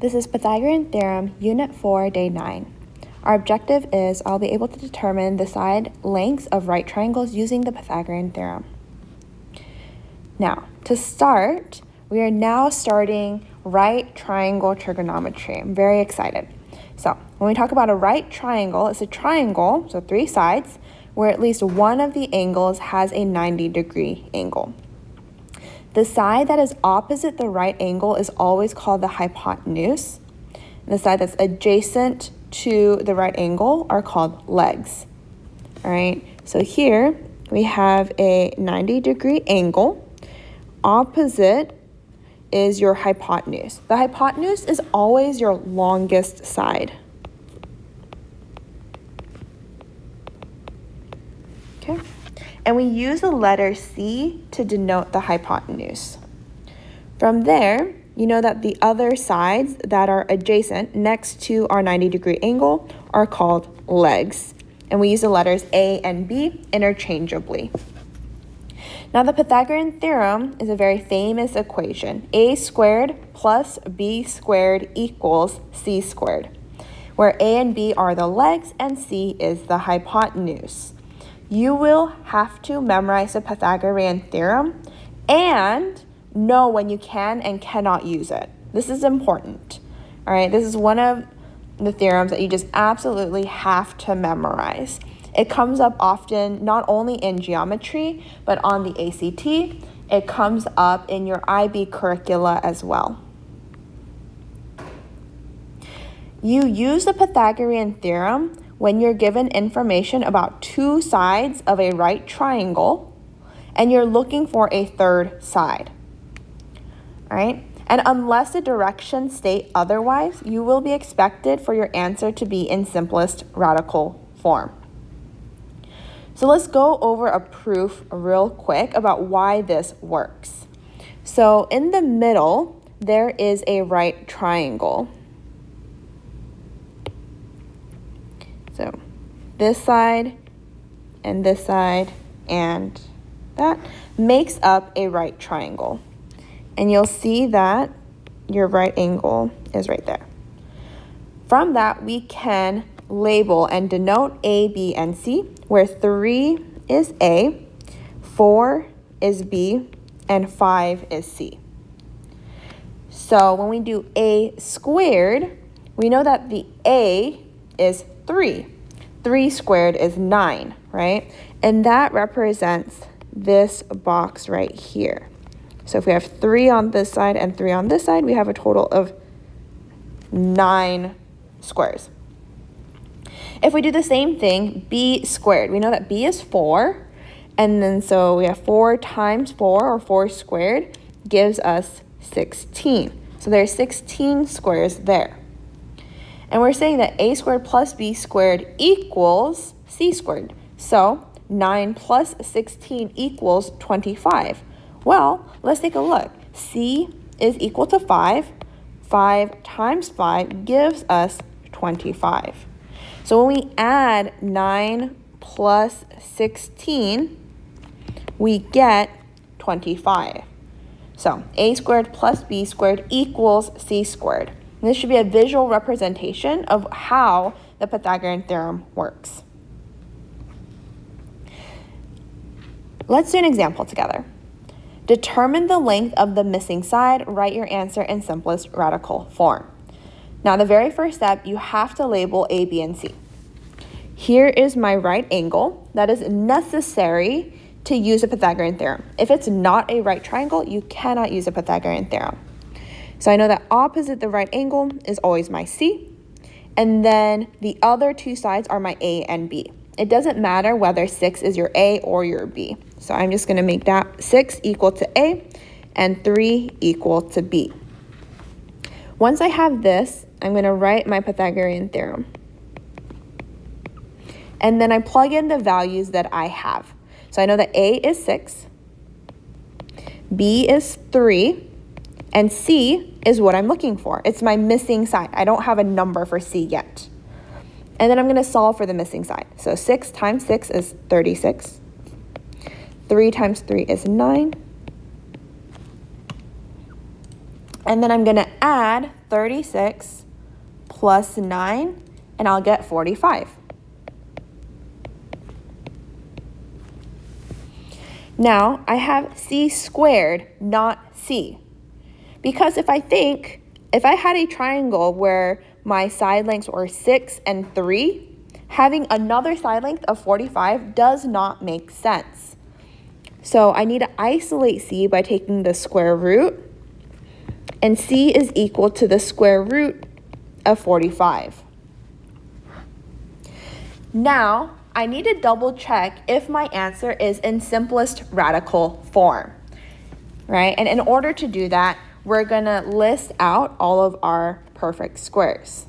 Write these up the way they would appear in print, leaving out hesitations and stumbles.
This is Pythagorean Theorem, Unit 4, Day 9. Our objective is I'll be able to determine the side lengths of right triangles using the Pythagorean Theorem. Now, to start, we are now starting right triangle trigonometry. I'm very excited. So, when we talk about a right triangle, it's a triangle, so three sides, where at least one of the angles has a 90-degree angle. The side that is opposite the right angle is always called the hypotenuse. And the side that's adjacent to the right angle are called legs. All right, so here we have a 90-degree angle. Opposite is your hypotenuse. The hypotenuse is always your longest side. Okay. And we use the letter C to denote the hypotenuse. From there, you know that the other sides that are adjacent next to our 90-degree angle are called legs. And we use the letters A and B interchangeably. Now, the Pythagorean theorem is a very famous equation. A squared plus B squared equals C squared, where A and B are the legs and C is the hypotenuse. You will have to memorize the Pythagorean theorem and know when you can and cannot use it. This is important. All right, this is one of the theorems that you just absolutely have to memorize. It comes up often not only in geometry, but on the ACT. It comes up in your IB curricula as well. You use the Pythagorean theorem when you're given information about two sides of a right triangle and you're looking for a third side. All right? And unless the directions state otherwise, you will be expected for your answer to be in simplest radical form. So let's go over a proof real quick about why this works. So in the middle, there is a right triangle. So this side and that makes up a right triangle. And you'll see that your right angle is right there. From that, we can label and denote A, B, and C, where 3 is A, 4 is B, and 5 is C. So when we do A squared, we know that the A is 3. 3 squared is 9, right? And that represents this box right here. So if we have 3 on this side and 3 on this side, we have a total of 9 squares. If we do the same thing, B squared, we know that B is 4. And then so we have 4 times 4, or 4 squared, gives us 16. So there's 16 squares there. And we're saying that A squared plus B squared equals C squared. So 9 plus 16 equals 25. Well, let's take a look. C is equal to 5. 5 times 5 gives us 25. So when we add 9 plus 16, we get 25. So A squared plus B squared equals C squared. And this should be a visual representation of how the Pythagorean theorem works. Let's do an example together. Determine the length of the missing side. Write your answer in simplest radical form. Now, the very first step, you have to label A, B, and C. Here is my right angle that is necessary to use a Pythagorean theorem. If it's not a right triangle, you cannot use a Pythagorean theorem. So I know that opposite the right angle is always my C, and then the other two sides are my A and B. It doesn't matter whether 6 is your A or your B. So I'm just going to make that 6 equal to A and 3 equal to B. Once I have this, I'm going to write my Pythagorean theorem. And then I plug in the values that I have. So I know that A is 6, B is 3, and C is what I'm looking for. It's my missing side. I don't have a number for C yet. And then I'm going to solve for the missing side. So 6 times 6 is 36. 3 times 3 is 9. And then I'm going to add 36 plus 9, and I'll get 45. Now, I have c squared, not c. Because if I had a triangle where my side lengths were 6 and 3, having another side length of 45 does not make sense. So I need to isolate c by taking the square root, and c is equal to the square root of 45. Now, I need to double check if my answer is in simplest radical form, right? And in order to do that, we're gonna list out all of our perfect squares.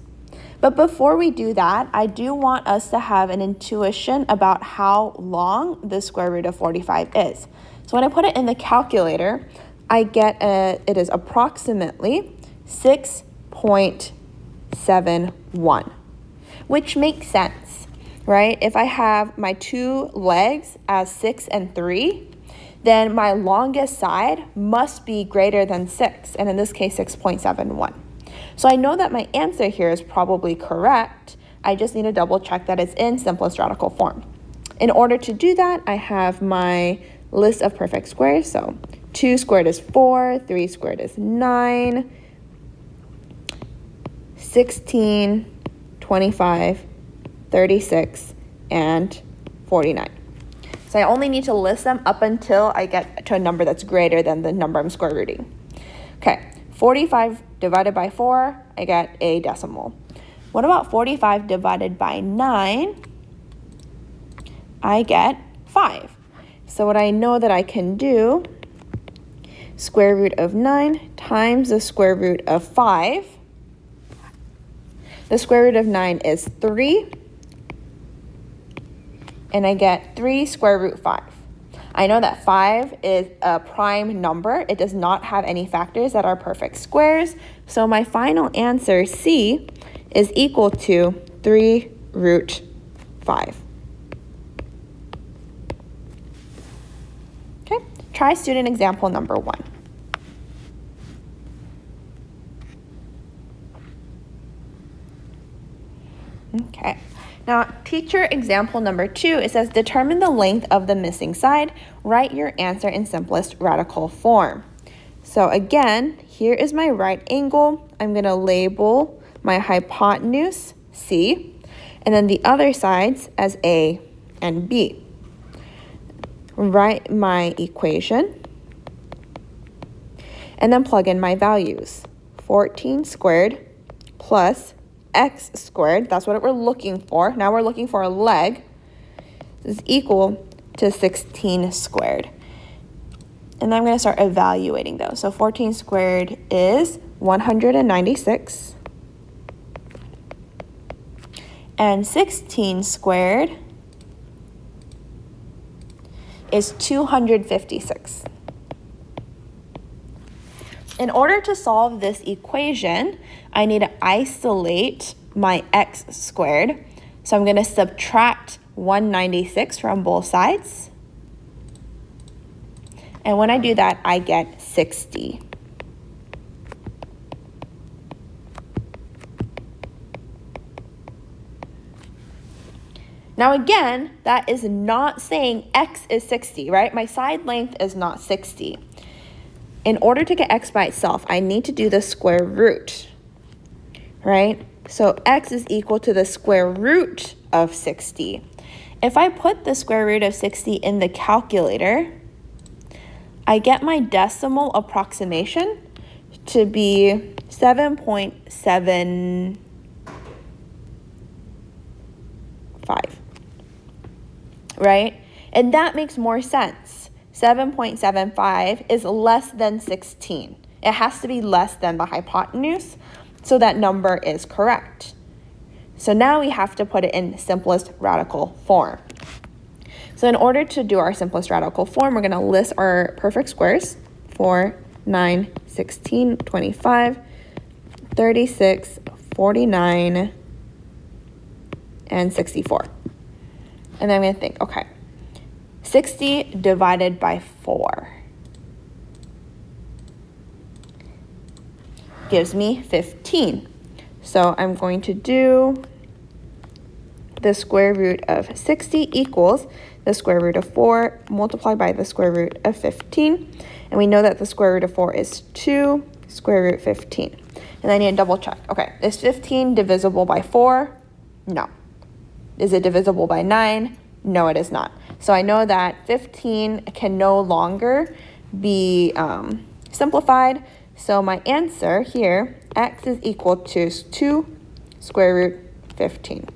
But before we do that, I do want us to have an intuition about how long the square root of 45 is. So when I put it in the calculator, I get it is approximately 6.71, which makes sense, right? If I have my two legs as 6 and 3, then my longest side must be greater than 6, and in this case, 6.71. So I know that my answer here is probably correct. I just need to double check that it's in simplest radical form. In order to do that, I have my list of perfect squares. So 2 squared is 4, 3 squared is 9, 16, 25, 36, and 49. So I only need to list them up until I get to a number that's greater than the number I'm square rooting. Okay, 45 divided by 4, I get a decimal. What about 45 divided by 9? I get 5. So what I know that I can do, square root of 9 times the square root of 5. The square root of 9 is 3. And I get 3 square root 5. I know that 5 is a prime number. It does not have any factors that are perfect squares. So my final answer, C, is equal to 3 root 5. Okay, try student example number 1. Okay. Now, teacher example number 2, it says determine the length of the missing side. Write your answer in simplest radical form. So again, here is my right angle. I'm going to label my hypotenuse C, and then the other sides as A and B. Write my equation, and then plug in my values. 14 squared plus x squared, that's what we're looking for. Now we're looking for a leg. This is equal to 16 squared. And then I'm going to start evaluating those. So 14 squared is 196. And 16 squared is 256. In order to solve this equation, I need to isolate my x squared. So I'm going to subtract 196 from both sides. And when I do that, I get 60. Now again, that is not saying x is 60, right? My side length is not 60. In order to get x by itself, I need to do the square root, right? So x is equal to the square root of 60. If I put the square root of 60 in the calculator, I get my decimal approximation to be 7.75, right? And that makes more sense. 7.75 is less than 16. It has to be less than the hypotenuse, so that number is correct. So now we have to put it in simplest radical form. So in order to do our simplest radical form, we're going to list our perfect squares: 4, 9, 16, 25, 36, 49, and 64. And then I'm going to think, okay, 60 divided by 4. gives me 15. So I'm going to do the square root of 60 equals the square root of 4 multiplied by the square root of 15. And we know that the square root of 4 is 2 square root 15. And I need to double check. Okay, is 15 divisible by 4? No. Is it divisible by 9? No, it is not. So I know that 15 can no longer be simplified. So my answer here, x is equal to 2 square root 15.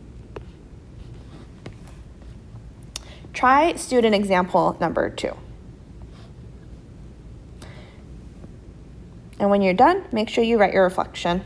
Try student example number 2. And when you're done, make sure you write your reflection.